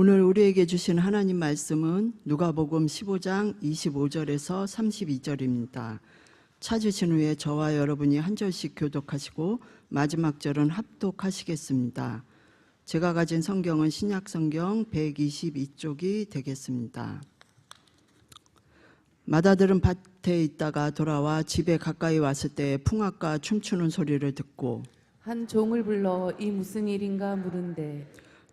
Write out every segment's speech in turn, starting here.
오늘 우리에게 주신 하나님 말씀은 누가복음 15장 25절에서 32절입니다. 찾으신 후에 저와 여러분이 한 절씩 교독하시고 마지막 절은 합독하시겠습니다. 제가 가진 성경은 신약성경 122쪽이 되겠습니다. 마다들은 밭에 있다가 돌아와 집에 가까이 왔을 때 풍악과 춤추는 소리를 듣고 한 종을 불러 이 무슨 일인가 물은데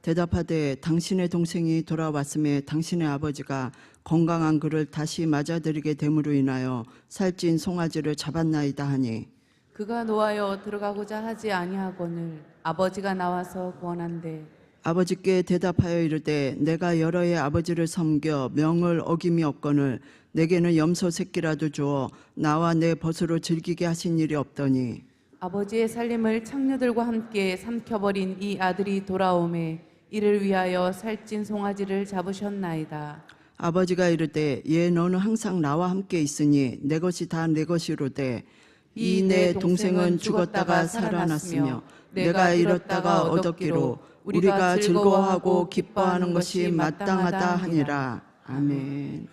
대답하되 당신의 동생이 돌아왔음에 당신의 아버지가 건강한 그를 다시 맞아들이게 됨으로 인하여 살찐 송아지를 잡았나이다 하니 그가 노하여 들어가고자 하지 아니하거늘 아버지가 나와서 구원한대. 아버지께 대답하여 이르되 내가 여러 해 아버지를 섬겨 명을 어김이 없거늘 내게는 염소 새끼라도 주어 나와 내 벗으로 즐기게 하신 일이 없더니 아버지의 살림을 창녀들과 함께 삼켜버린 이 아들이 돌아오매 이를 위하여 살찐 송아지를 잡으셨나이다. 아버지가 이르되 예 너는 항상 나와 함께 있으니 내 것이 다 내 것이로되 이 내 동생은 죽었다가 살아났으며 내가 잃었다가 얻었기로 우리가 즐거워하고 기뻐하는 것이 마땅하다 하니라. 아멘.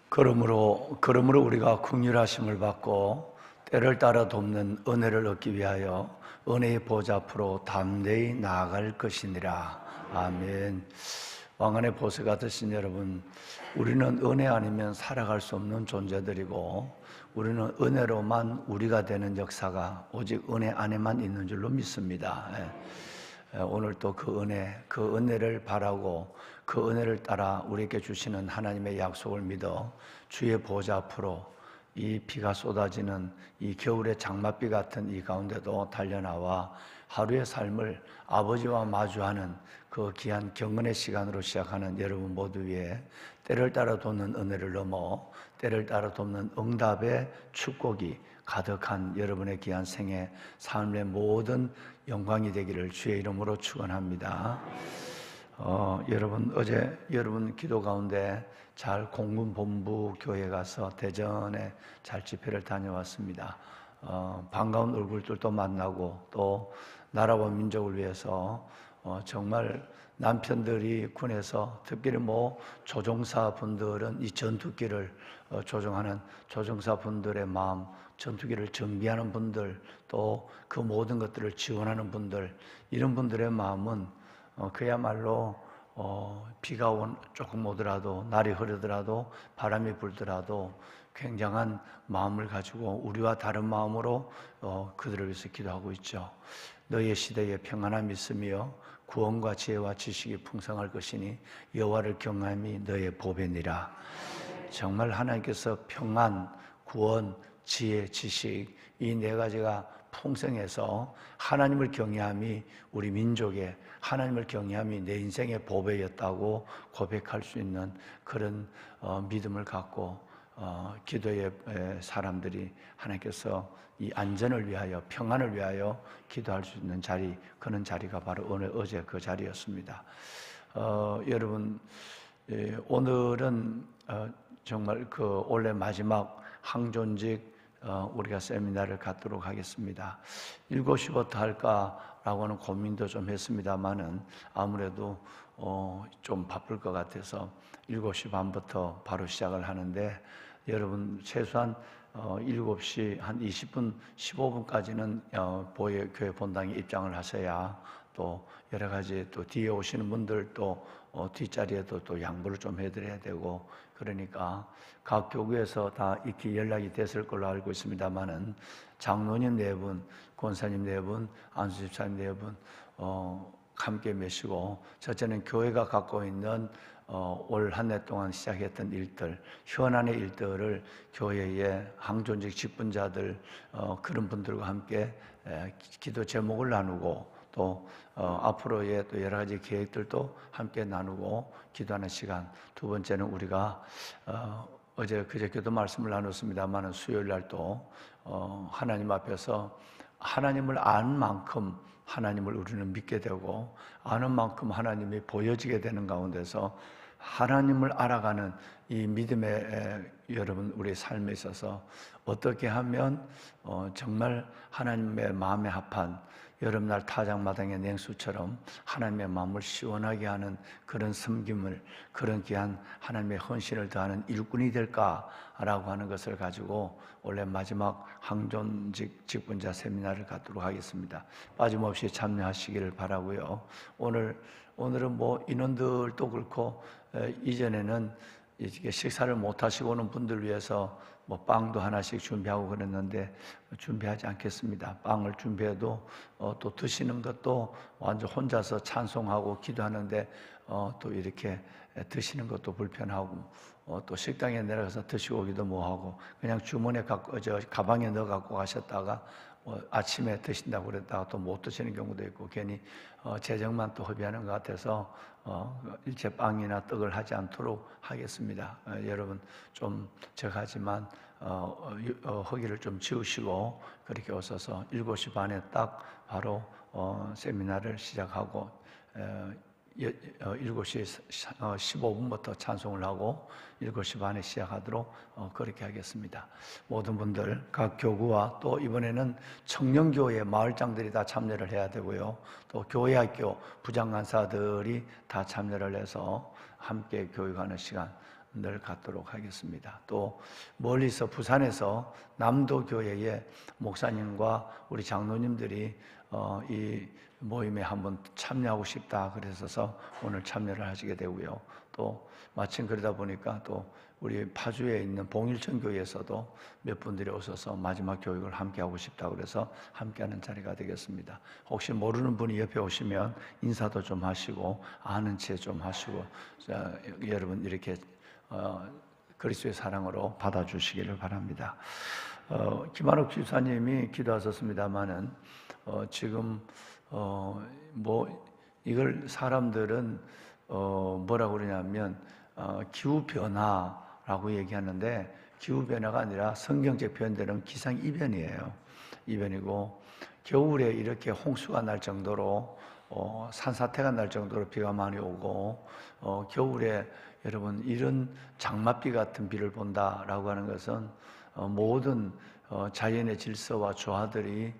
그러므로 우리가 긍휼하심을 받고 때를 따라 돕는 은혜를 얻기 위하여 은혜의 보좌 앞으로 담대히 나아갈 것이니라. 아멘. 왕안의 보세가 되신 여러분, 우리는 은혜 아니면 살아갈 수 없는 존재들이고 우리는 은혜로만 우리가 되는 역사가 오직 은혜 안에만 있는 줄로 믿습니다. 오늘 또 그 은혜를 바라고 그 은혜를 따라 우리에게 주시는 하나님의 약속을 믿어 주의 보좌 앞으로 이 비가 쏟아지는 이 겨울의 장맛비 같은 이 가운데도 달려나와 하루의 삶을 아버지와 마주하는 그 귀한 경건의 시간으로 시작하는 여러분 모두 위에 때를 따라 돕는 은혜를 넘어 때를 따라 돕는 응답의 축복이 가득한 여러분의 귀한 생애 삶의 모든 영광이 되기를 주의 이름으로 축원합니다. 여러분 어제 여러분 기도 가운데 잘 공군본부 교회 가서 대전에 잘 집회를 다녀왔습니다. 반가운 얼굴들도 만나고 또 나라와 민족을 위해서 정말 남편들이 군에서 특별히 조종사 분들은 이 전투기를 조종하는 조종사 분들의 마음, 전투기를 정비하는 분들, 또 그 모든 것들을 지원하는 분들, 이런 분들의 마음은 그야말로 비가 조금 오더라도 날이 흐르더라도 바람이 불더라도 굉장한 마음을 가지고 우리와 다른 마음으로 그들을 위해서 기도하고 있죠. 너희의 시대에 평안함이 있으며 구원과 지혜와 지식이 풍성할 것이니 여호와를 경외함이 너희의 보배니라. 정말 하나님께서 평안, 구원, 지혜, 지식 이 네 가지가 풍성해서 하나님을 경외함이 우리 민족의 하나님을 경외함이 내 인생의 보배였다고 고백할 수 있는 그런 믿음을 갖고 기도의 사람들이 하나님께서 이 안전을 위하여 평안을 위하여 기도할 수 있는 자리, 그런 자리가 바로 어제 그 자리였습니다. 여러분 오늘은 정말 그 올해 마지막 항존직 우리가 세미나를 갖도록 하겠습니다. 7시부터 할까라고 하는 고민도 좀 했습니다만은 아무래도 좀 바쁠 것 같아서 7시 반부터 바로 시작을 하는데 여러분 최소한 7시 한 20분, 15분까지는 교회 본당에 입장을 하셔야 또 여러 가지 또 뒤에 오시는 분들도 뒷자리에도 또 양보를 좀 해드려야 되고 그러니까 각 교구에서 다 익히 연락이 됐을 걸로 알고 있습니다만은 장로님 4분, 권사님 4분, 안수집사님 4분 함께 메시고 첫째는 교회가 갖고 있는 올 한 해 동안 시작했던 일들, 현안의 일들을 교회의 항존직 직분자들 그런 분들과 함께 기도 제목을 나누고 또 앞으로의 또 여러 가지 계획들도 함께 나누고 기도하는 시간. 두 번째는 우리가 어제 그저께도 말씀을 나눴습니다만 수요일 날도 하나님 앞에서 하나님을 아는 만큼 하나님을 우리는 믿게 되고 아는 만큼 하나님이 보여지게 되는 가운데서 하나님을 알아가는 이 믿음의 여러분 우리의 삶에 있어서 어떻게 하면 정말 하나님의 마음에 합한 여름날 타작마당의 냉수처럼 하나님의 마음을 시원하게 하는 그런 섬김을, 그런 귀한 하나님의 헌신을 더하는 일꾼이 될까라고 하는 것을 가지고 원래 마지막 항존직 직분자 세미나를 갖도록 하겠습니다. 빠짐없이 참여하시기를 바라고요. 오늘은 뭐 인원들도 그렇고 이전에는 이렇게 식사를 못 하시고 오는 분들 위해서 뭐 빵도 하나씩 준비하고 그랬는데 준비하지 않겠습니다. 빵을 준비해도 또 드시는 것도 완전 혼자서 찬송하고 기도하는데 또 이렇게 드시는 것도 불편하고 또 식당에 내려가서 드시고 오기도 뭐하고 그냥 주머니에 가방에 넣어 갖고 가셨다가 아침에 드신다고 그랬다가 또 못 드시는 경우도 있고 괜히 재정만 또 허비하는 것 같아서 일체 빵이나 떡을 하지 않도록 하겠습니다. 여러분 좀 적하지만 허기를 좀 지우시고 그렇게 오셔서 7시 반에 딱 바로 세미나를 시작하고 7시 15분부터 찬송을 하고 7시 반에 시작하도록 그렇게 하겠습니다. 모든 분들 각 교구와 또 이번에는 청년교회 마을장들이 다 참여를 해야 되고요. 또 교회학교 부장간사들이 다 참여를 해서 함께 교육하는 시간을 갖도록 하겠습니다. 또 멀리서 부산에서 남도교회의 목사님과 우리 장로님들이 이 모임에 한번 참여하고 싶다 그래서 오늘 참여를 하시게 되고요. 또 마침 그러다 보니까 또 우리 파주에 있는 봉일천 교회에서도 몇 분들이 오셔서 마지막 교육을 함께 하고 싶다 그래서 함께하는 자리가 되겠습니다. 혹시 모르는 분이 옆에 오시면 인사도 좀 하시고 아는 체 좀 하시고 여러분 이렇게 그리스도의 사랑으로 받아주시기를 바랍니다. 김한옥 집사님이 기도하셨습니다마는 지금 뭐 이걸 사람들은 뭐라고 그러냐면 기후 변화라고 얘기하는데 기후 변화가 아니라 성경적 표현대로는 기상 이변이에요. 이변이고 겨울에 이렇게 홍수가 날 정도로 산사태가 날 정도로 비가 많이 오고 겨울에 여러분 이런 장맛비 같은 비를 본다라고 하는 것은 모든 자연의 질서와 조화들이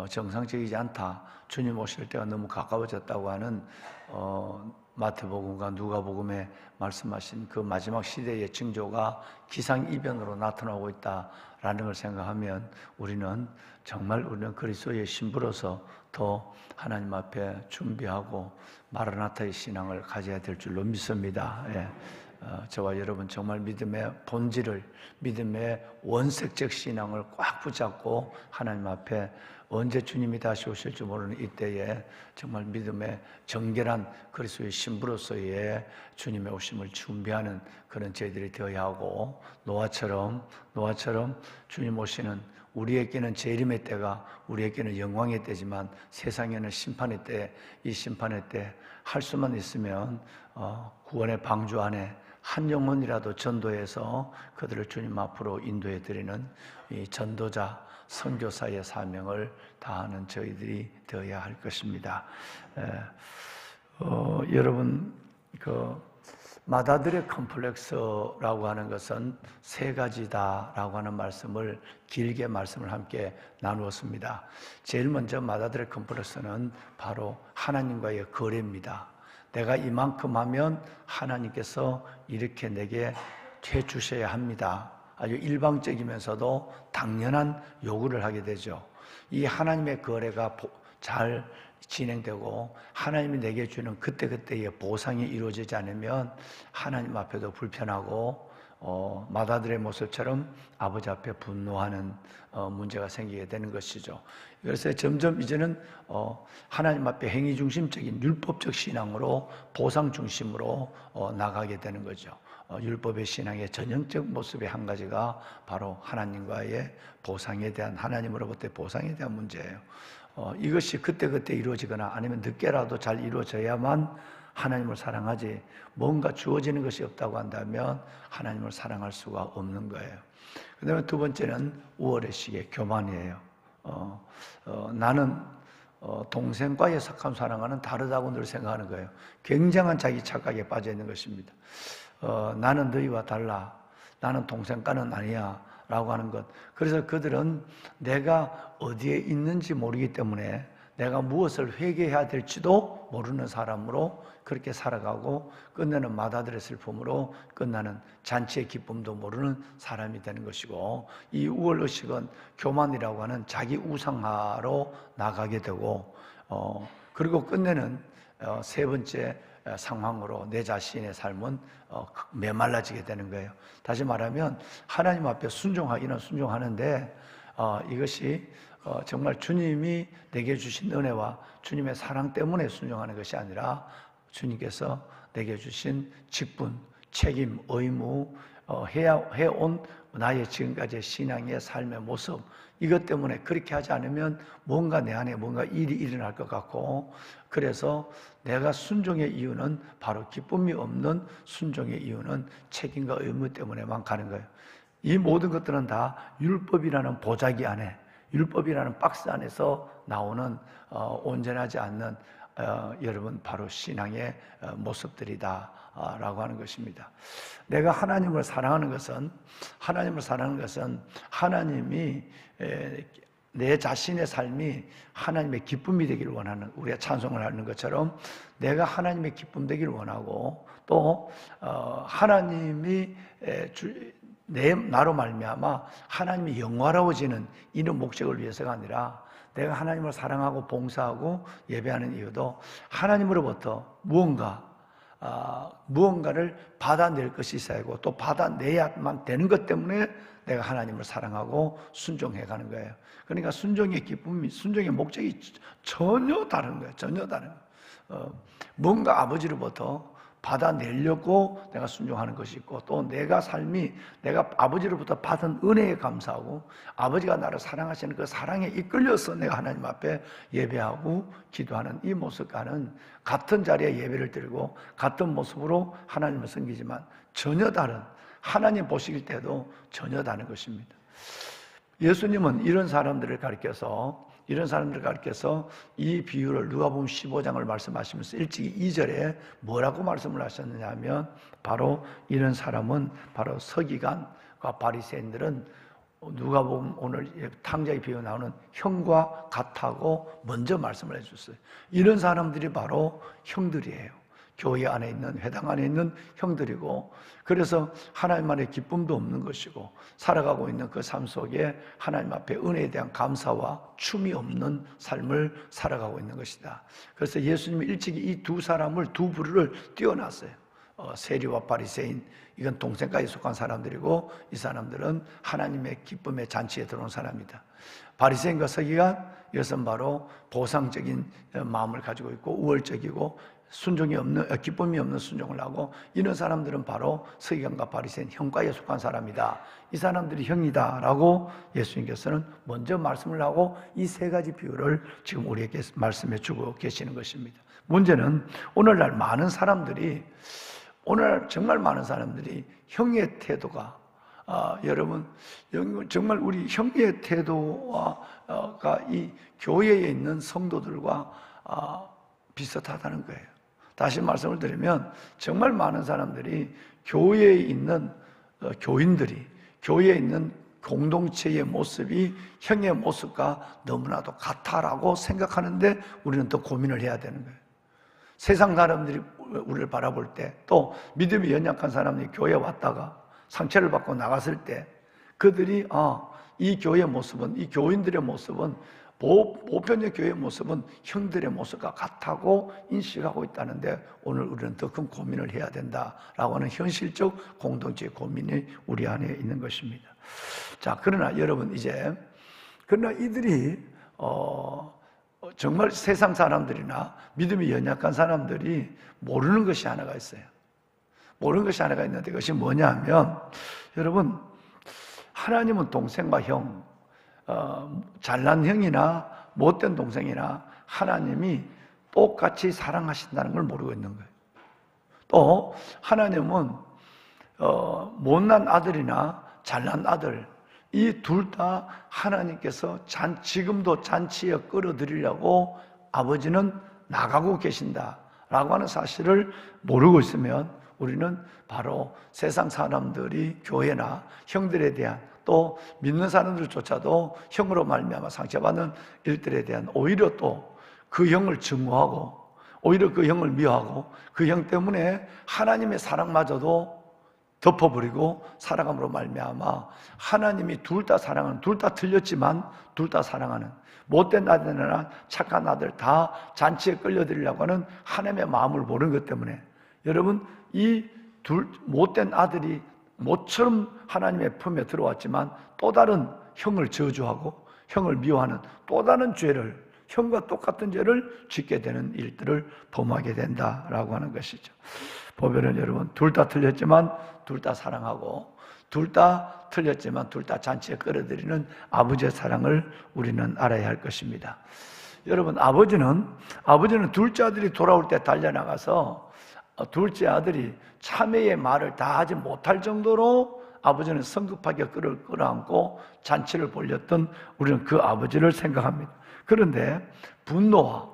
정상적이지 않다. 주님 오실 때가 너무 가까워졌다고 하는 마태복음과 누가복음에 말씀하신 그 마지막 시대의 징조가 기상이변으로 나타나고 있다라는 걸 생각하면 우리는 그리스도의 신부로서 더 하나님 앞에 준비하고 마라나타의 신앙을 가져야 될 줄로 믿습니다. 예. 저와 여러분 정말 믿음의 본질을, 믿음의 원색적 신앙을 꽉 붙잡고 하나님 앞에 언제 주님이 다시 오실지 모르는 이때에 정말 믿음의 정결한 그리스도의 신부로서의 주님의 오심을 준비하는 그런 저희들이 되어야 하고 노아처럼 주님 오시는 우리에게는 재림의 때가 우리에게는 영광의 때지만 세상에는 심판의 때, 이 심판의 때 할 수만 있으면 구원의 방주 안에 한 영혼이라도 전도해서 그들을 주님 앞으로 인도해 드리는 이 전도자, 선교사의 사명을 다하는 저희들이 되어야 할 것입니다. 여러분 마다들의 컴플렉스라고 하는 것은 세 가지다라고 하는 말씀을 길게 말씀을 함께 나누었습니다. 제일 먼저 마다들의 컴플렉스는 바로 하나님과의 거래입니다. 내가 이만큼 하면 하나님께서 이렇게 내게 해주셔야 합니다. 아주 일방적이면서도 당연한 요구를 하게 되죠. 이 하나님의 거래가 잘 진행되고 하나님이 내게 주는 그때그때의 보상이 이루어지지 않으면 하나님 앞에도 불편하고 마다들의 모습처럼 아버지 앞에 분노하는 문제가 생기게 되는 것이죠. 그래서 점점 이제는 하나님 앞에 행위 중심적인 율법적 신앙으로 보상 중심으로 나가게 되는 거죠. 율법의 신앙의 전형적 모습의 한 가지가 바로 하나님과의 보상에 대한, 하나님으로부터의 보상에 대한 문제예요. 이것이 그때그때 이루어지거나 아니면 늦게라도 잘 이루어져야만 하나님을 사랑하지, 뭔가 주어지는 것이 없다고 한다면 하나님을 사랑할 수가 없는 거예요. 그 다음에 두 번째는 우월의식의 교만이에요. 나는 동생과의 착한 사랑과는 다르다고 늘 생각하는 거예요. 굉장한 자기 착각에 빠져 있는 것입니다. 나는 너희와 달라, 나는 동생과는 아니야 라고 하는 것. 그래서 그들은 내가 어디에 있는지 모르기 때문에 내가 무엇을 회개해야 될지도 모르는 사람으로 그렇게 살아가고 끝내는 맏아들의 슬픔으로 끝나는 잔치의 기쁨도 모르는 사람이 되는 것이고, 이 우월의식은 교만이라고 하는 자기 우상화로 나가게 되고, 그리고 끝내는 세 번째 상황으로 내 자신의 삶은 메말라지게 되는 거예요. 다시 말하면 하나님 앞에 순종하기는 순종하는데 이것이 정말 주님이 내게 주신 은혜와 주님의 사랑 때문에 순종하는 것이 아니라 주님께서 내게 주신 직분, 책임, 의무, 해온 나의 지금까지의 신앙의 삶의 모습, 이것 때문에 그렇게 하지 않으면 뭔가 내 안에 뭔가 일이 일어날 것 같고, 그래서 내가 순종의 이유는 바로 기쁨이 없는 순종의 이유는 책임과 의무 때문에만 가는 거예요. 이 모든 것들은 다 율법이라는 보자기 안에, 율법이라는 박스 안에서 나오는 온전하지 않는 여러분 바로 신앙의 모습들이다 라고 하는 것입니다. 내가 하나님을 사랑하는 것은 하나님이 내 자신의 삶이 하나님의 기쁨이 되기를 원하는, 우리가 찬송을 하는 것처럼 내가 하나님의 기쁨 되기를 원하고, 또 하나님이 나로 말미암아 하나님이 영화로워지는 이런 목적을 위해서가 아니라, 내가 하나님을 사랑하고 봉사하고 예배하는 이유도 하나님으로부터 무언가를 받아낼 것이 있어야 하고, 또 받아내야만 되는 것 때문에 내가 하나님을 사랑하고 순종해 가는 거예요. 그러니까 순종의 기쁨이, 순종의 목적이 전혀 다른 거예요. 전혀 다른 거예요. 뭔가 아버지로부터 받아내려고 내가 순종하는 것이 있고, 또 내가 아버지로부터 받은 은혜에 감사하고 아버지가 나를 사랑하시는 그 사랑에 이끌려서 내가 하나님 앞에 예배하고 기도하는 이 모습과는 같은 자리에 예배를 드리고 같은 모습으로 하나님을 섬기지만 전혀 다른, 하나님 보실 때도 전혀 다른 것입니다. 예수님은 이런 사람들을 가르쳐서 이 비유를 누가복음 15장을 말씀하시면서 일찍이 2절에 뭐라고 말씀을 하셨느냐 하면, 바로 이런 사람은 바로 서기관과 바리새인들은 누가복음 오늘 탕자의 비유 나오는 형과 같다고 먼저 말씀을 해줬어요. 이런 사람들이 바로 형들이에요. 교회 안에 있는, 회당 안에 있는 형들이고, 그래서 하나님 안에 기쁨도 없는 것이고 살아가고 있는 그 삶 속에 하나님 앞에 은혜에 대한 감사와 춤이 없는 삶을 살아가고 있는 것이다. 그래서 예수님이 일찍이 이 두 사람을, 두 부류를 띄워놨어요. 세리와 바리새인, 이건 동생까지 속한 사람들이고, 이 사람들은 하나님의 기쁨의 잔치에 들어온 사람이다. 바리새인과 서기관, 이것은 바로 보상적인 마음을 가지고 있고 우월적이고 기쁨이 없는 순종을 하고, 이런 사람들은 바로 서기관과 바리새인, 형과에 속한 사람이다. 이 사람들이 형이다 라고 예수님께서는 먼저 말씀을 하고 이 세 가지 비유를 지금 우리에게 말씀해 주고 계시는 것입니다. 문제는 오늘날 정말 많은 사람들이 형의 태도가, 여러분 정말 우리 형의 태도가 이 교회에 있는 성도들과 비슷하다는 거예요. 다시 말씀을 드리면 정말 많은 사람들이 교회에 있는 교인들이, 교회에 있는 공동체의 모습이 형의 모습과 너무나도 같다라고 생각하는데, 우리는 더 고민을 해야 되는 거예요. 세상 사람들이 우리를 바라볼 때, 또 믿음이 연약한 사람들이 교회에 왔다가 상처를 받고 나갔을 때, 그들이 이 교회의 모습은, 이 교인들의 모습은, 보편적 교회의 모습은 형들의 모습과 같다고 인식하고 있다는데, 오늘 우리는 더 큰 고민을 해야 된다라고 하는 현실적 공동체의 고민이 우리 안에 있는 것입니다. 자, 그러나 여러분, 그러나 이들이 정말 세상 사람들이나 믿음이 연약한 사람들이 모르는 것이 하나가 있어요. 모르는 것이 하나가 있는데, 그것이 뭐냐면, 여러분, 하나님은 동생과 형, 잘난 형이나 못된 동생이나 하나님이 똑같이 사랑하신다는 걸 모르고 있는 거예요. 또 하나님은 못난 아들이나 잘난 아들, 이 둘 다 하나님께서 지금도 잔치에 끌어들이려고 아버지는 나가고 계신다라고 하는 사실을 모르고 있으면, 우리는 바로 세상 사람들이 교회나 형들에 대한, 또 믿는 사람들조차도 형으로 말미암아 상처받는 일들에 대한 오히려 또 그 형을 증오하고 오히려 그 형을 미워하고 그 형 때문에 하나님의 사랑마저도 덮어버리고 살아감으로 말미암아 하나님이 둘 다 사랑하는, 둘 다 틀렸지만 둘 다 사랑하는, 못된 아들이나 착한 아들 다 잔치에 끌려들이려고 하는 하나님의 마음을 모르는 것 때문에 여러분, 이 못된 아들이 모처럼 하나님의 품에 들어왔지만 또 다른 형을 저주하고 형을 미워하는 또 다른 죄를, 형과 똑같은 죄를 짓게 되는 일들을 범하게 된다라고 하는 것이죠. 보면은 여러분, 둘 다 틀렸지만 둘 다 사랑하고, 둘 다 틀렸지만 둘 다 잔치에 끌어들이는 아버지의 사랑을 우리는 알아야 할 것입니다. 여러분, 아버지는 둘째 아들이 돌아올 때 달려나가서 둘째 아들이 참회의 말을 다 하지 못할 정도로 아버지는 성급하게 끌어안고 잔치를 벌였던 우리는 그 아버지를 생각합니다. 그런데 분노와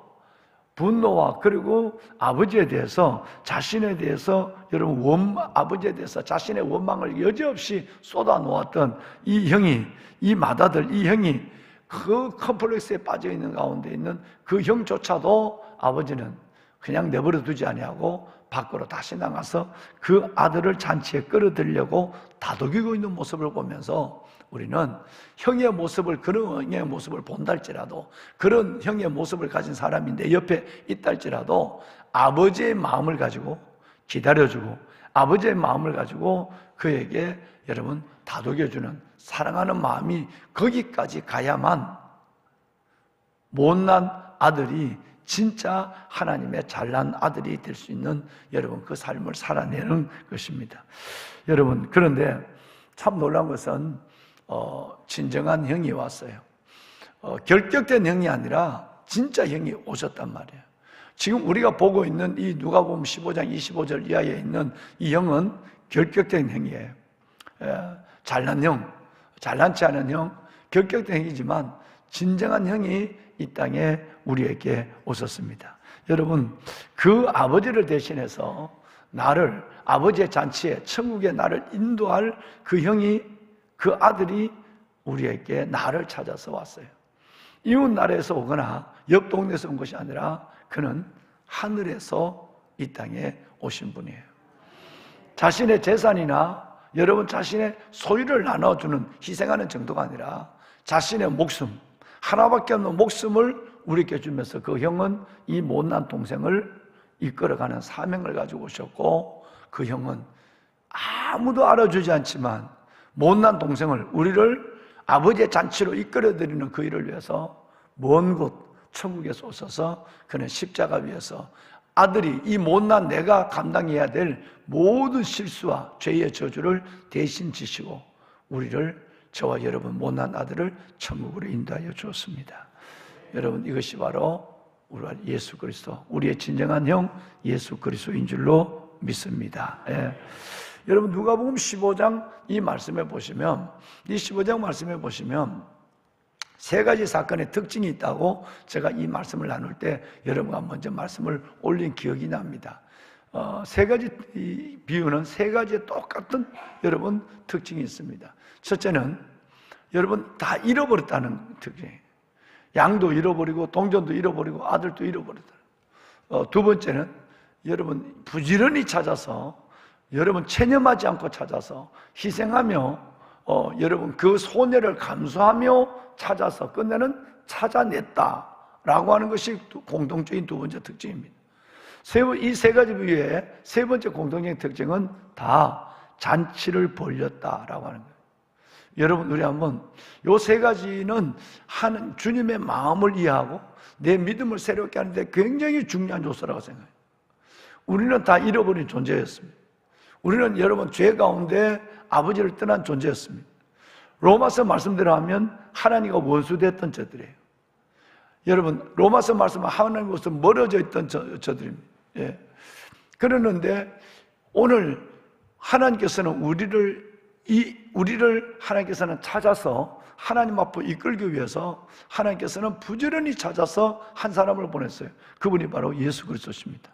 그리고 아버지에 대해서, 자신에 대해서, 여러분, 아버지에 대해서 자신의 원망을 여지없이 쏟아놓았던 이 형이, 이 맏아들, 이 형이 그 컴플렉스에 빠져 있는 가운데 있는 그 형조차도 아버지는 그냥 내버려 두지 아니하고 밖으로 다시 나가서 그 아들을 잔치에 끌어들이려고 다독이고 있는 모습을 보면서 우리는 형의 모습을, 그런 형의 모습을 본다 할지라도, 그런 형의 모습을 가진 사람이 내 옆에 있다 할지라도 아버지의 마음을 가지고 기다려주고 아버지의 마음을 가지고 그에게 여러분 다독여주는 사랑하는 마음이 거기까지 가야만 못난 아들이 진짜 하나님의 잘난 아들이 될 수 있는 여러분 그 삶을 살아내는 것입니다. 여러분, 그런데 참 놀라운 것은 진정한 형이 왔어요. 결격된 형이 아니라 진짜 형이 오셨단 말이에요. 지금 우리가 보고 있는 이 누가복음 15장 25절 이하에 있는 이 형은 결격된 형이에요. 잘난 형, 잘난치 않은 형, 결격된 형이지만 진정한 형이 이 땅에 우리에게 오셨습니다. 여러분, 그 아버지를 대신해서 나를, 아버지의 잔치에 천국에 나를 인도할 그 형이, 그 아들이 우리에게 나를 찾아서 왔어요. 이웃 나라에서 오거나 옆 동네에서 온 것이 아니라 그는 하늘에서 이 땅에 오신 분이에요. 자신의 재산이나 여러분 자신의 소유를 나눠주는, 희생하는 정도가 아니라 자신의 목숨, 하나밖에 없는 목숨을 우리에게 주면서 그 형은 이 못난 동생을 이끌어가는 사명을 가지고 오셨고, 그 형은 아무도 알아주지 않지만 못난 동생을, 우리를 아버지의 잔치로 이끌어드리는 그 일을 위해서 먼 곳 천국에서 오셔서 그는 십자가 위에서 아들이, 이 못난 내가 감당해야 될 모든 실수와 죄의 저주를 대신 지시고 우리를, 저와 여러분 못난 아들을 천국으로 인도하여 주었습니다. 여러분, 이것이 바로 우리 예수 그리스도, 우리의 진정한 형 예수 그리스도인 줄로 믿습니다. 예. 여러분, 누가복음 15장 이 말씀에 보시면, 이 15장 말씀에 보시면 세 가지 사건의 특징이 있다고 제가 이 말씀을 나눌 때 여러분과 먼저 말씀을 올린 기억이 납니다. 세 가지 비유는 세 가지의 똑같은 여러분 특징이 있습니다. 첫째는 여러분 다 잃어버렸다는 특징이에요. 양도 잃어버리고 동전도 잃어버리고 아들도 잃어버렸다. 두 번째는 여러분 부지런히 찾아서, 여러분 체념하지 않고 찾아서 희생하며 여러분 그 손해를 감수하며 찾아서 끝내는 찾아냈다라고 하는 것이 공통적인 두 번째 특징입니다. 이 세 가지 비유의 세 번째 공통적인 특징은 다 잔치를 벌였다라고 하는 거예요. 여러분, 우리 한번 요 세 가지는 하는 주님의 마음을 이해하고 내 믿음을 새롭게 하는데 굉장히 중요한 요소라고 생각해요. 우리는 다 잃어버린 존재였습니다. 우리는 여러분 죄 가운데 아버지를 떠난 존재였습니다. 로마서 말씀대로 하면 하나님과 원수됐던 저들이에요. 여러분, 로마서 말씀은 하나님으로부터 멀어져 있던 저들입니다. 예. 그러는데 오늘 하나님께서는 우리를 하나님께서는 찾아서 하나님 앞으로 이끌기 위해서 하나님께서는 부지런히 찾아서 한 사람을 보냈어요. 그분이 바로 예수 그리스도십니다.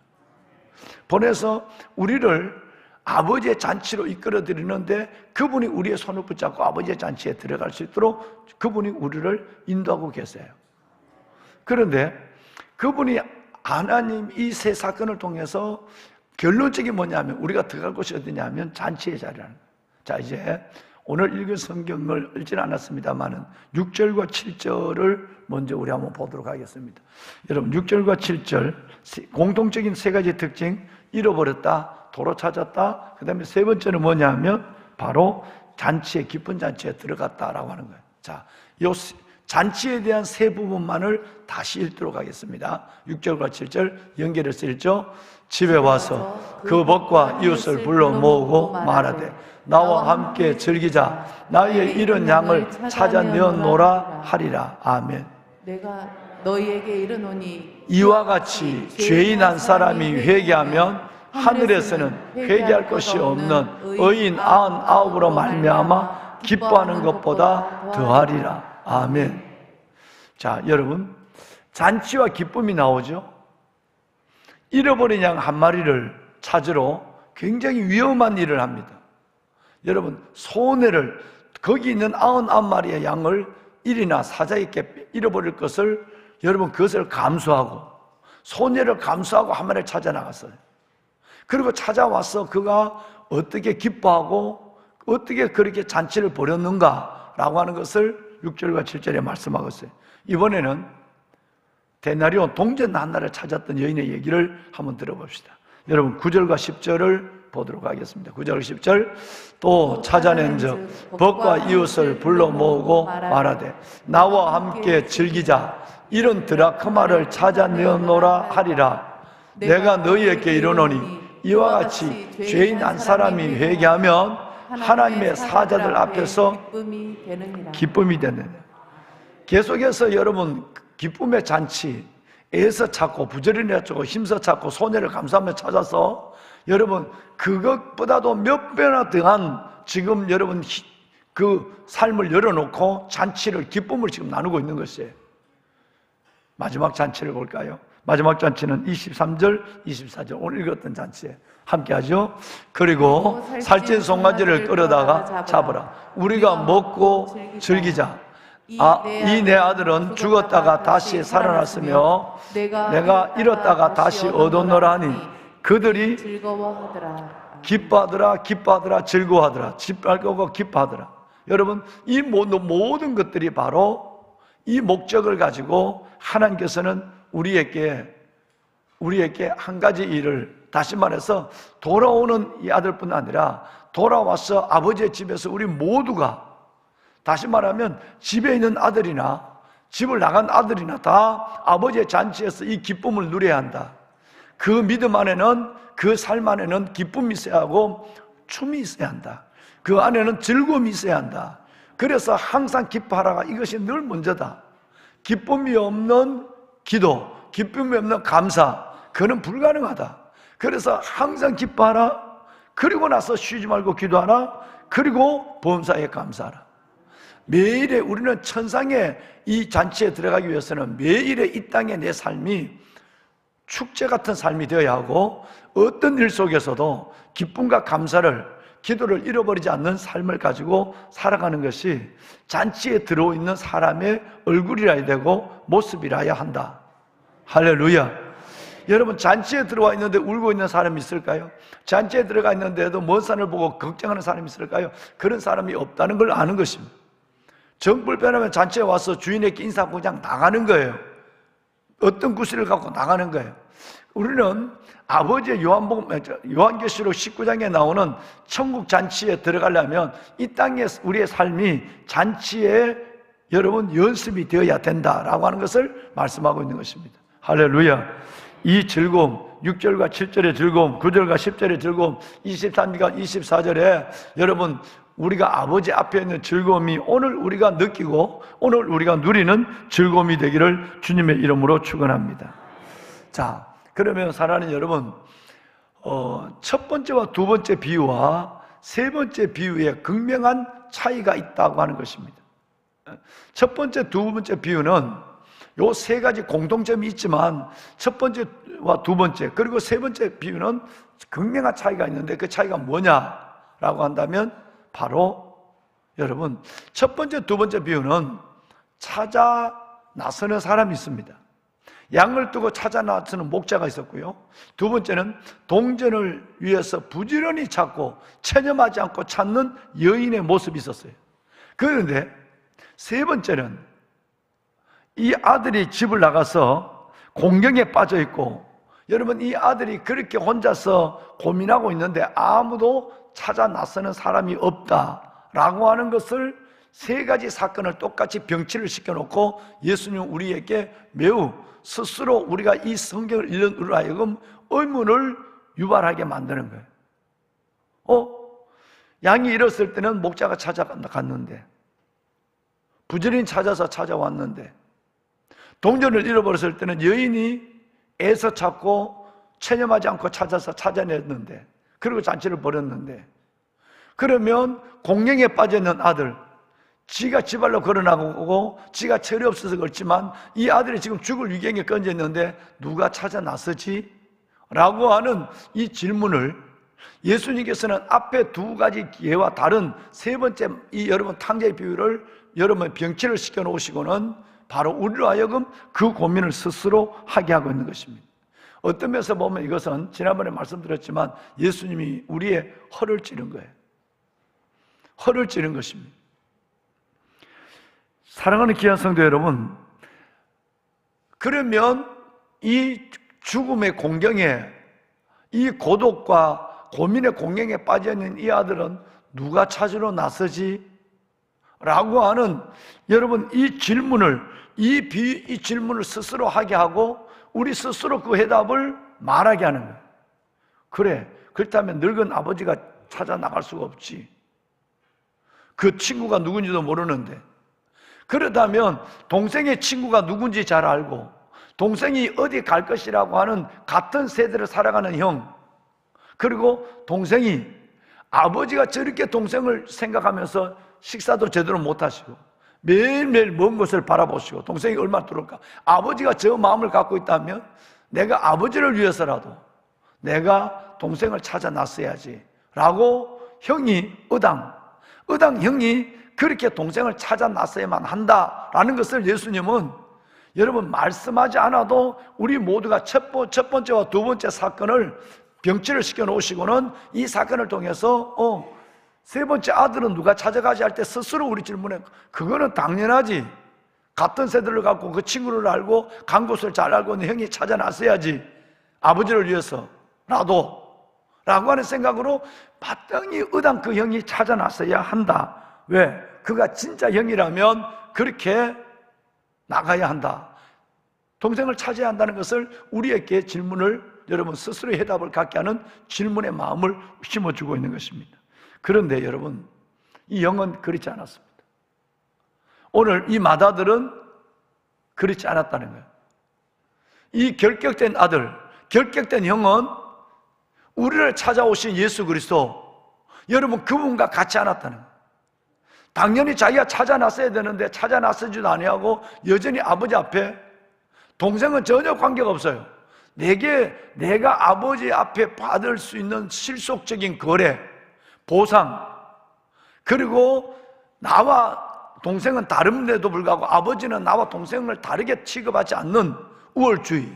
보내서 우리를 아버지의 잔치로 이끌어드리는데 그분이 우리의 손을 붙잡고 아버지의 잔치에 들어갈 수 있도록 그분이 우리를 인도하고 계세요. 그런데 그분이 하나님 이 세 사건을 통해서 결론적인 뭐냐면 우리가 들어갈 곳이 어디냐면 잔치의 자리라는 거예요. 자, 이제 오늘 읽은 성경을 읽지는 않았습니다만은 6절과 7절을 먼저 우리 한번 보도록 하겠습니다. 여러분 6절과 7절 공통적인 세 가지 특징, 잃어버렸다, 도로 찾았다, 그 다음에 세 번째는 뭐냐면 바로 잔치에, 기쁜 잔치에 들어갔다라고 하는 거예요. 자, 요 잔치에 대한 세 부분만을 다시 읽도록 하겠습니다. 6절과 7절 연결해서 읽죠. 집에 와서 그 벗과 이웃을 불러 모으고 말하되 나와 함께 즐기자. 나의 잃은 양을 찾아내어노라 하리라. 아멘. 내가 너희에게 이르노니 이와 같이 죄인 한 사람이 회개하면 하늘에서는 회개할 것이 없는 의인 99으로 말미암아 기뻐하는 것보다 더하리라. 아멘. 자, 여러분, 잔치와 기쁨이 나오죠. 잃어버린 양 한 마리를 찾으러 굉장히 위험한 일을 합니다. 여러분, 손해를, 거기 있는 99마리의 양을 일이나 사자에게 잃어버릴 것을, 여러분, 그것을 감수하고 손해를 감수하고 한 마리를 찾아 나갔어요. 그리고 찾아와서 그가 어떻게 기뻐하고 어떻게 그렇게 잔치를 벌였는가라고 하는 것을 6절과 7절에 말씀하고 있어요. 이번에는 데나리온 동전 하나를 찾았던 여인의 얘기를 한번 들어봅시다. 여러분 9절과 10절을 보도록 하겠습니다. 9절 10절 또 찾아낸 적 벗과 이웃을 불러 모으고 말하되 나와 함께 즐기자. 이런 드라크마를 찾아내어노라 하리라. 내가 너희에게 이르노니 이와 같이 죄인 한 사람이 회개하면 하나님의 사자들 앞에서 기쁨이 되느니라. 계속해서 여러분 기쁨의 잔치, 애서 찾고 부지런히 찾고 힘써 찾고 손해를 감수하며 찾아서 여러분 그것보다도 몇 배나 더한 지금 여러분 그 삶을 열어놓고 잔치를, 기쁨을 지금 나누고 있는 것이에요. 마지막 잔치를 볼까요? 마지막 잔치는 23절, 24절 오늘 읽었던 잔치에 함께 하죠. 그리고 살찐 송아지를 끌어다가 잡으라. 우리가 먹고 즐기자. 이 내 아들은 죽었다가 다시 살아났으며 내가 잃었다가 다시 얻었노라 하니 그들이 즐거워하더라. 기뻐하더라, 즐거워하더라. 기뻐하고 기뻐하더라. 여러분, 이 모든 것들이 바로 이 목적을 가지고 하나님께서는 우리에게 한 가지 일을, 다시 말해서 돌아오는 이 아들뿐 아니라 돌아와서 아버지의 집에서 우리 모두가, 다시 말하면 집에 있는 아들이나 집을 나간 아들이나 다 아버지의 잔치에서 이 기쁨을 누려야 한다. 그 믿음 안에는, 그 삶 안에는 기쁨이 있어야 하고 춤이 있어야 한다. 그 안에는 즐거움이 있어야 한다. 그래서 항상 기뻐하라가 이것이 늘 먼저다. 기쁨이 없는 기도, 기쁨이 없는 감사, 그는 불가능하다. 그래서 항상 기뻐하라. 그리고 나서 쉬지 말고 기도하라. 그리고 범사에 감사하라. 매일에 우리는 천상의 이 잔치에 들어가기 위해서는 매일에 이 땅의 내 삶이 축제 같은 삶이 되어야 하고 어떤 일 속에서도 기쁨과 감사를, 기도를 잃어버리지 않는 삶을 가지고 살아가는 것이 잔치에 들어있는 사람의 얼굴이라야 되고 모습이라야 한다. 할렐루야. 여러분, 잔치에 들어와 있는데 울고 있는 사람이 있을까요? 잔치에 들어가 있는데도 먼 산을 보고 걱정하는 사람이 있을까요? 그런 사람이 없다는 걸 아는 것입니다. 정불편하면 잔치에 와서 주인에게 인사하고 그냥 나가는 거예요. 어떤 구실을 갖고 나가는 거예요. 우리는 아버지의 요한계시록 19장에 나오는 천국 잔치에 들어가려면 이 땅에 우리의 삶이 잔치에 여러분 연습이 되어야 된다라고 하는 것을 말씀하고 있는 것입니다. 할렐루야. 이 즐거움, 6절과 7절의 즐거움, 9절과 10절의 즐거움, 23절과 24절에 여러분 우리가 아버지 앞에 있는 즐거움이 오늘 우리가 느끼고 오늘 우리가 누리는 즐거움이 되기를 주님의 이름으로 축원합니다. 자, 그러면 사랑하는 여러분, 첫 번째와 두 번째 비유와 세 번째 비유에 극명한 차이가 있다고 하는 것입니다. 첫 번째, 두 번째 비유는 요 세 가지 공통점이 있지만 첫 번째와 두 번째 그리고 세 번째 비유는 극명한 차이가 있는데 그 차이가 뭐냐라고 한다면 바로 여러분 첫 번째, 두 번째 비유는 찾아 나서는 사람이 있습니다. 양을 두고 찾아 나서는 목자가 있었고요. 두 번째는 동전을 위해서 부지런히 찾고 체념하지 않고 찾는 여인의 모습이 있었어요. 그런데 세 번째는 이 아들이 집을 나가서 공경에 빠져 있고, 여러분 이 아들이 그렇게 혼자서 고민하고 있는데 아무도 찾아 나서는 사람이 없다라고 하는 것을 세 가지 사건을 똑같이 병치를 시켜놓고 예수님은 우리에게 매우 스스로 우리가 이 성경을 읽는 우리로 하여금 의문을 유발하게 만드는 거예요. 양이 잃었을 때는 목자가 찾아갔는데, 부지런히 찾아서 찾아왔는데, 동전을 잃어버렸을 때는 여인이 애써 찾고 체념하지 않고 찾아서 찾아냈는데, 그리고 잔치를 벌였는데, 그러면 공경에 빠져있는 아들, 지가 지발로 걸어나가고 지가 철이 없어서 그렇지만 이 아들이 지금 죽을 위경에 건져 있는데 누가 찾아 나서지? 라고 하는 이 질문을 예수님께서는 앞에 두 가지 예와 다른 세 번째 이 여러분 탕자의 비유를 여러분 병치를 시켜 놓으시고는 바로 우리로 하여금 그 고민을 스스로 하게 하고 있는 것입니다. 어떤 면에서 보면 이것은 지난번에 말씀드렸지만 예수님이 우리의 허를 찌른 거예요. 허를 찌른 것입니다. 사랑하는 귀한 성도 여러분, 그러면 이 죽음의 공경에, 이 고독과 고민의 공경에 빠져있는 이 아들은 누가 찾으러 나서지? 라고 하는 여러분 이 질문을, 이 질문을 스스로 하게 하고 우리 스스로 그 해답을 말하게 하는 거예요. 그래, 그렇다면 늙은 아버지가 찾아 나갈 수가 없지. 그 친구가 누군지도 모르는데, 그렇다면 동생의 친구가 누군지 잘 알고 동생이 어디 갈 것이라고 하는 같은 세대를 살아가는 형, 그리고 동생이 아버지가 저렇게 동생을 생각하면서 식사도 제대로 못하시고 매일매일 먼 곳을 바라보시고 동생이 얼마나 들어올까, 아버지가 저 마음을 갖고 있다면 내가 아버지를 위해서라도 내가 동생을 찾아 놨어야지 라고 형이 의당 형이 그렇게 동생을 찾아 놨어야만 한다라는 것을 예수님은 여러분 말씀하지 않아도 우리 모두가 첫 번째와 두 번째 사건을 병치를 시켜 놓으시고는 이 사건을 통해서 세 번째 아들은 누가 찾아가지 할 때 스스로 우리 질문에 그거는 당연하지, 같은 세대를 갖고 그 친구를 알고 간 곳을 잘 알고 있는 형이 찾아 놨어야지, 아버지를 위해서라도 라고 하는 생각으로 마땅히 의당 그 형이 찾아 놨어야 한다. 왜? 그가 진짜 형이라면 그렇게 나가야 한다, 동생을 찾아야 한다는 것을 우리에게 질문을 여러분 스스로의 해답을 갖게 하는 질문의 마음을 심어주고 있는 것입니다. 그런데 여러분 이 형은 그렇지 않았습니다. 오늘 이 맏아들은 그렇지 않았다는 거예요. 이 결격된 아들, 결격된 형은 우리를 찾아오신 예수 그리스도, 여러분 그분과 같지 않았다는 거예요. 당연히 자기가 찾아 나서야 되는데 찾아 나서지도 아니하고 여전히 아버지 앞에, 동생은 전혀 관계가 없어요. 내가 아버지 앞에 받을 수 있는 실속적인 거래, 보상, 그리고 나와 동생은 다른데도 불구하고 아버지는 나와 동생을 다르게 취급하지 않는 우월주의,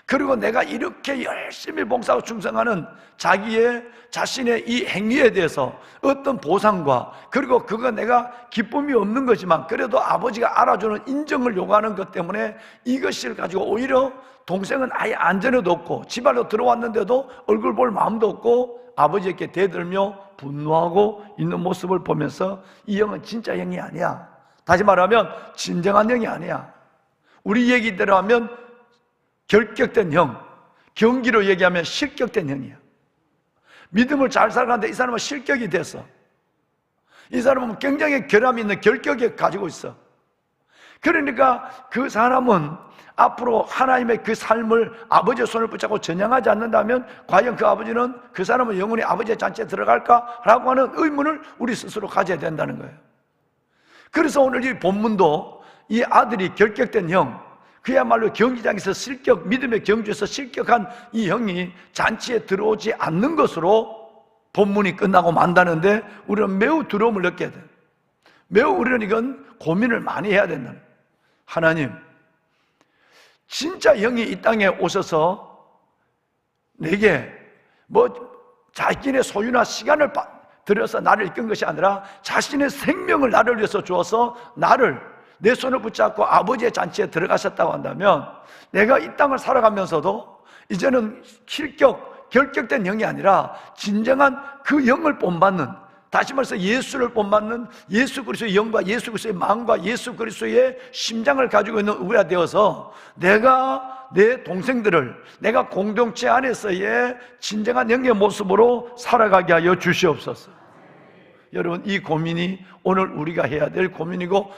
그리고 내가 이렇게 열심히 봉사하고 충성하는 자신의 이 행위에 대해서 어떤 보상과, 그리고 그거 내가 기쁨이 없는 거지만 그래도 아버지가 알아주는 인정을 요구하는 것 때문에 이것을 가지고 오히려 동생은 아예 안전에도 없고 집안으로 들어왔는데도 얼굴 볼 마음도 없고 아버지에게 대들며 분노하고 있는 모습을 보면서 이 형은 진짜 형이 아니야, 다시 말하면 진정한 형이 아니야, 우리 얘기대로 하면 결격된 형, 경기로 얘기하면 실격된 형이야. 믿음을 잘 살아가는데 이 사람은 실격이 됐어. 이 사람은 굉장히 결함이 있는 결격을 가지고 있어. 그러니까 그 사람은 앞으로 하나님의 그 삶을 아버지의 손을 붙잡고 전향하지 않는다면 과연 그 아버지는, 그 사람은 영원히 아버지의 잔치에 들어갈까라고 하는 의문을 우리 스스로 가져야 된다는 거예요. 그래서 오늘 이 본문도 이 아들이 결격된 형, 그야말로 경기장에서 믿음의 경주에서 실격한 이 형이 잔치에 들어오지 않는 것으로 본문이 끝나고 만다는데 우리는 매우 두려움을 느껴야 돼요. 매우 우리는 이건 고민을 많이 해야 된다는 거예요. 하나님, 진짜 영이 이 땅에 오셔서 내게 자신의 소유나 시간을 들여서 나를 이끈 것이 아니라 자신의 생명을 나를 위해서 주어서 나를 내 손을 붙잡고 아버지의 잔치에 들어가셨다고 한다면, 내가 이 땅을 살아가면서도 이제는 결격된 영이 아니라 진정한 그 영을 본받는, 다시 말해서 예수를 본받는 예수 그리스도의 영과 예수 그리스도의 마음과 예수 그리스도의 심장을 가지고 있는 우리가 되어서 내가 내 동생들을 내가 공동체 안에서의 진정한 영의 모습으로 살아가게 하여 주시옵소서. 여러분, 이 고민이 오늘 우리가 해야 될 고민이고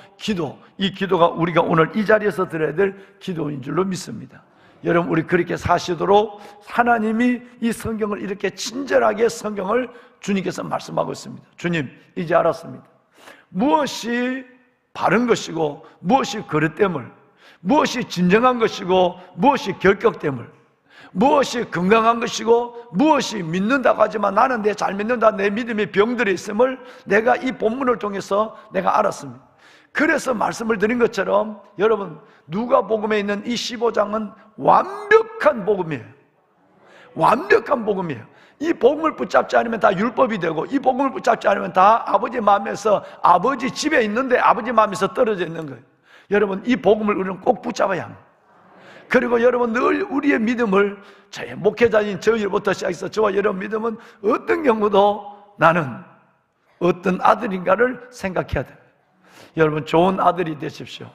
이 기도가 우리가 오늘 이 자리에서 드려야 될 기도인 줄로 믿습니다. 여러분, 우리 그렇게 사시도록 하나님이 이 성경을 이렇게 친절하게 성경을 주님께서 말씀하고 있습니다. 주님, 이제 알았습니다. 무엇이 바른 것이고 무엇이 그릇됨을, 무엇이 진정한 것이고 무엇이 결격됨을, 무엇이 건강한 것이고 무엇이 믿는다고 하지만 나는 잘 믿는다, 내 믿음이 병들어 있음을 내가 이 본문을 통해서 내가 알았습니다. 그래서 말씀을 드린 것처럼 여러분, 누가복음에 있는 이 15장은 완벽한 복음이에요. 완벽한 복음이에요. 이 복음을 붙잡지 않으면 다 율법이 되고, 이 복음을 붙잡지 않으면 다 아버지 마음에서, 아버지 집에 있는데 아버지 마음에서 떨어져 있는 거예요. 여러분, 이 복음을 우리는 꼭 붙잡아야 합니다. 그리고 여러분, 늘 우리의 믿음을, 저의 목회자인 저희부터 시작해서 저와 여러분 믿음은 어떤 경우도 나는 어떤 아들인가를 생각해야 돼요. 여러분, 좋은 아들이 되십시오.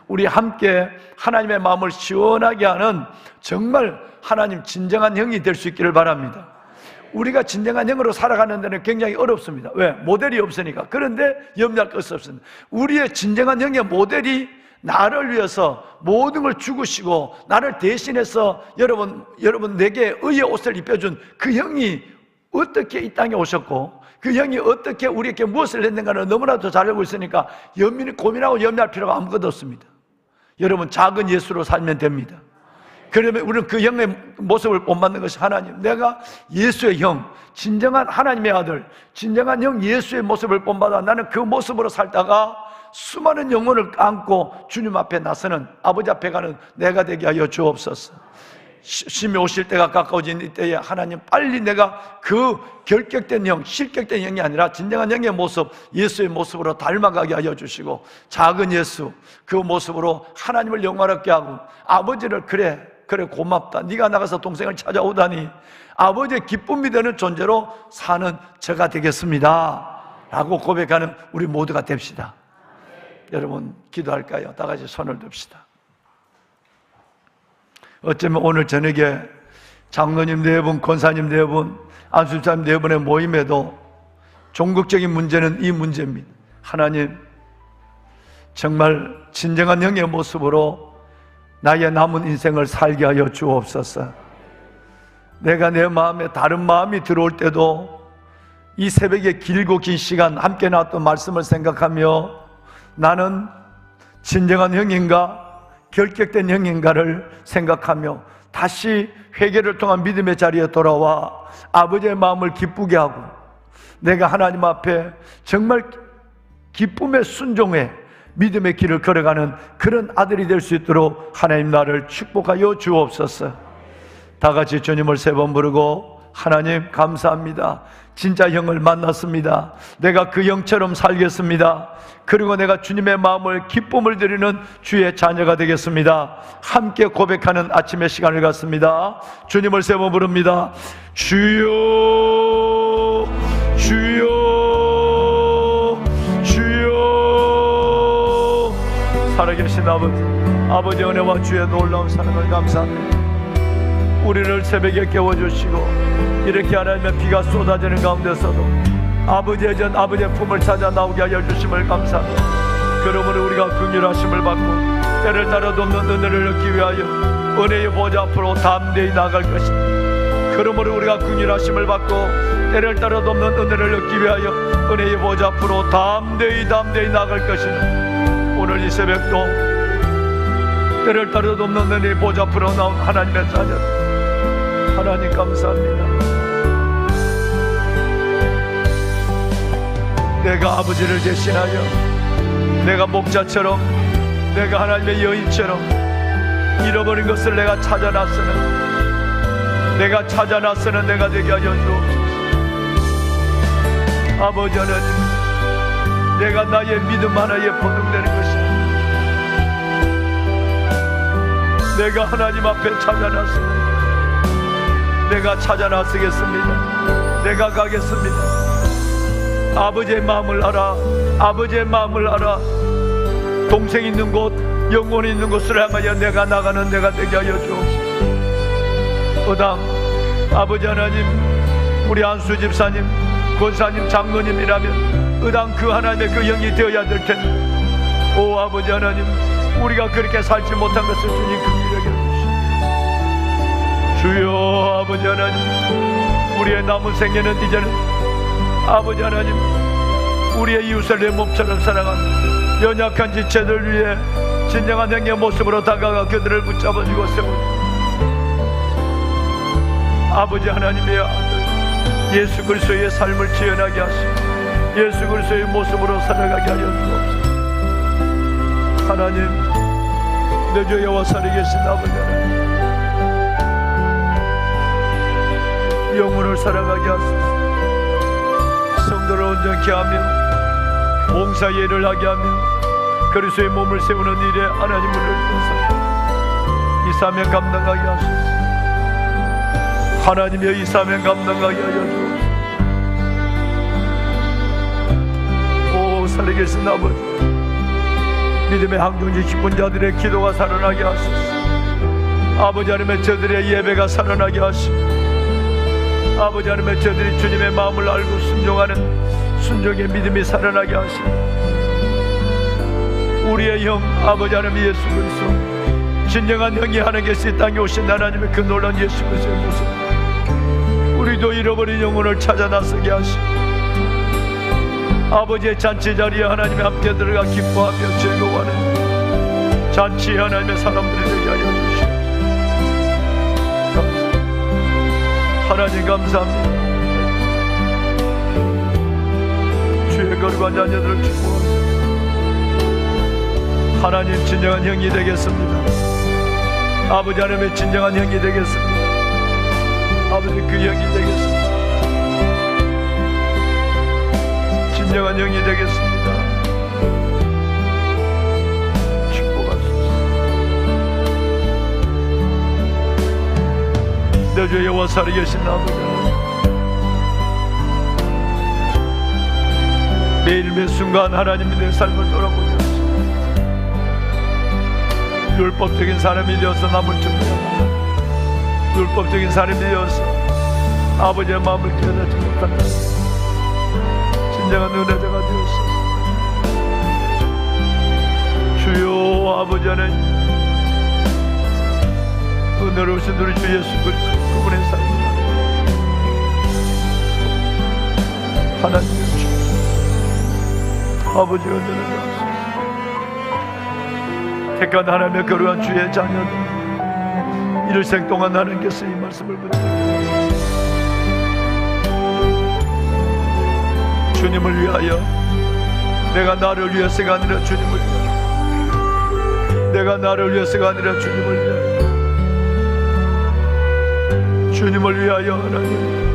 우리 함께 하나님의 마음을 시원하게 하는 정말 하나님 진정한 형이 될 수 있기를 바랍니다. 우리가 진정한 형으로 살아가는 데는 굉장히 어렵습니다. 왜? 모델이 없으니까. 그런데 염려할 것이 없습니다. 우리의 진정한 형의 모델이 나를 위해서 모든 걸 죽으시고 나를 대신해서 여러분 내게 의의 옷을 입혀준 그 형이 어떻게 이 땅에 오셨고 그 형이 어떻게 우리에게 무엇을 했는가를 너무나도 잘 알고 있으니까 고민하고 염려할 필요가 아무것도 없습니다. 여러분, 작은 예수로 살면 됩니다. 그러면 우리는 그 형의 모습을 본받는 것이 하나님, 내가 예수의 형, 진정한 하나님의 아들, 진정한 형 예수의 모습을 본받아 나는 그 모습으로 살다가 수많은 영혼을 안고 주님 앞에 나서는, 아버지 앞에 가는 내가 되게 하여 주옵소서. 심히 오실 때가 가까워진 이때에 하나님, 빨리 내가 그 결격된 형, 실격된 형이 아니라 진정한 형의 모습, 예수의 모습으로 닮아가게 하여 주시고, 작은 예수 그 모습으로 하나님을 영화롭게 하고, 아버지를 그래 고맙다, 네가 나가서 동생을 찾아오다니, 아버지의 기쁨이 되는 존재로 사는 저가 되겠습니다 라고 고백하는 우리 모두가 됩시다. 여러분, 기도할까요? 다 같이 손을 듭시다. 어쩌면 오늘 저녁에 장로님 4분, 권사님 4분, 안수사님 4분의 모임에도 종국적인 문제는 이 문제입니다. 하나님, 정말 진정한 영의 모습으로 나의 남은 인생을 살게 하여 주옵소서. 내가 내 마음에 다른 마음이 들어올 때도 이 새벽에 길고 긴 시간 함께 나왔던 말씀을 생각하며 나는 진정한 형인가 결격된 형인가를 생각하며 다시 회개를 통한 믿음의 자리에 돌아와 아버지의 마음을 기쁘게 하고 내가 하나님 앞에 정말 기쁨의 순종에 믿음의 길을 걸어가는 그런 아들이 될 수 있도록 하나님 나를 축복하여 주옵소서. 다 같이 주님을 3번 부르고, 하나님 감사합니다. 진짜 형을 만났습니다. 내가 그 형처럼 살겠습니다. 그리고 내가 주님의 마음을 기쁨을 드리는 주의 자녀가 되겠습니다. 함께 고백하는 아침의 시간을 갖습니다. 주님을 3번 부릅니다. 주여 주여 주여. 살아계신 아버지 은혜와 주의 놀라운 사랑을 감사합니다. 우리를 새벽에 깨워주시고 이렇게 하나님의 비가 쏟아지는 가운데서도 아버지의 품을 찾아 나오게 하여 주심을 감사합니다. 그러므로 우리가 긍휼하심을 받고 때를 따라 돕는 은혜를 얻기 위하여 은혜의 보좌 앞으로 담대히 나아갈 것입니다. 그러므로 우리가 긍휼하심을 받고 때를 따라 돕는 은혜를 얻기 위하여 은혜의 보좌 앞으로 담대히 나아갈 것입니다. 오늘 이 새벽도 때를 따라 돕는 은혜의 보좌 앞으로 나온 하나님의 자녀, 하나님 감사합니다. 내가 아버지를 대신하여 내가 목자처럼, 내가 하나님의 여인처럼 잃어버린 것을 내가 찾아놨으는 내가 되게 하여 주옵소서. 아버지 하나님, 내가 나의 믿음 하나에 보증되는 것이 내가 하나님 앞에 찾아나서겠습니다. 내가 가겠습니다. 아버지의 마음을 알아. 동생 있는 곳, 영혼이 있는 곳을 향하여 내가 나가는 내가 되게 하여 주옵소서. 어당 아버지 하나님, 우리 안수 집사님, 권사님, 장로님이라면 어당 그 하나님의 그 영이 되어야 될 텐데, 오 아버지 하나님, 우리가 그렇게 살지 못한 것을 주님 긍휼히 여겨주시옵소서. 주여 아버지 하나님, 우리의 남은 생애는 이제는 아버지 하나님, 우리의 이웃을 내 몸처럼 사랑하며 연약한 지체들 위해 진정한 행의 모습으로 다가가 그들을 붙잡아주고 세우고, 아버지 하나님의 아들 예수 그리스도의 삶을 지연하게 하시고 예수 그리스도의 모습으로 살아가게 하여 주옵소서. 하나님, 내 주 여호와 살아계신 아버지 하나님, 영혼을 살아가게 하소서. 성도를 온전케 하며 봉사의 일을 하게 하며 그리스도의 몸을 세우는 일에 하나님을 의해서 이 사명 감당하게 하소서. 하나님의 이 사명 감당하게 하여 주옵소서. 오 살아계신 아버지, 믿음의 항중지 기쁜 자들의 기도가 살아나게 하소서. 아버지 하나님의 저들의 예배가 살아나게 하시고, 아버지 하나님의 저들이 주님의 마음을 알고 순종하는 순종의 믿음이 살아나게 하시고, 우리의 형 아버지 하나님 예수 그리스도, 진정한 형이 하는 것이 이 땅에 오신 하나님의 그 놀라운 예수 그리스도의 모습, 우리도 잃어버린 영혼을 찾아 나서게 하시고, 아버지의 잔치 자리에 하나님의 함께 들어가 기뻐하며 즐거워하는 잔치 하나님의 사람들이 되게 하여 주시옵소서. 하나님 감사합니다. 주의 거룩한 자녀들을 축복합니다. 하나님 진정한 형이 되겠습니다. 아버지 하나님의 진정한 형이 되겠습니다. 아버지 그 형이 되겠습니다. 진정한 형이 되겠습니다. 축복하소서. 내 주 여호와 살아계신 아버지 하나님, 매일 매 순간 하나님이 내 삶을 돌아보게 하시고 율법적인 사람이 되어서 남을 준비하고 율법적인 사람이 되어서 아버지의 마음을 깨닫지 못한다. 진정한 은혜자가 되었어. 주여 아버지 하나님, 은혜로우신 우리 주 예수 그리스도 그분의 삶을 하나님의 주 아버지 은혜를 주옵소서. 택한 하나님의 거룩한 주의 자녀들, 일생 동안 하나님께서 이 말씀을 붙들고 주님을 위하여, 내가 나를 위해서가 아니라 주님을 위하여, 내가 나를 위해서가 아니라 주님을 위하여, 주님을 위하여 하나님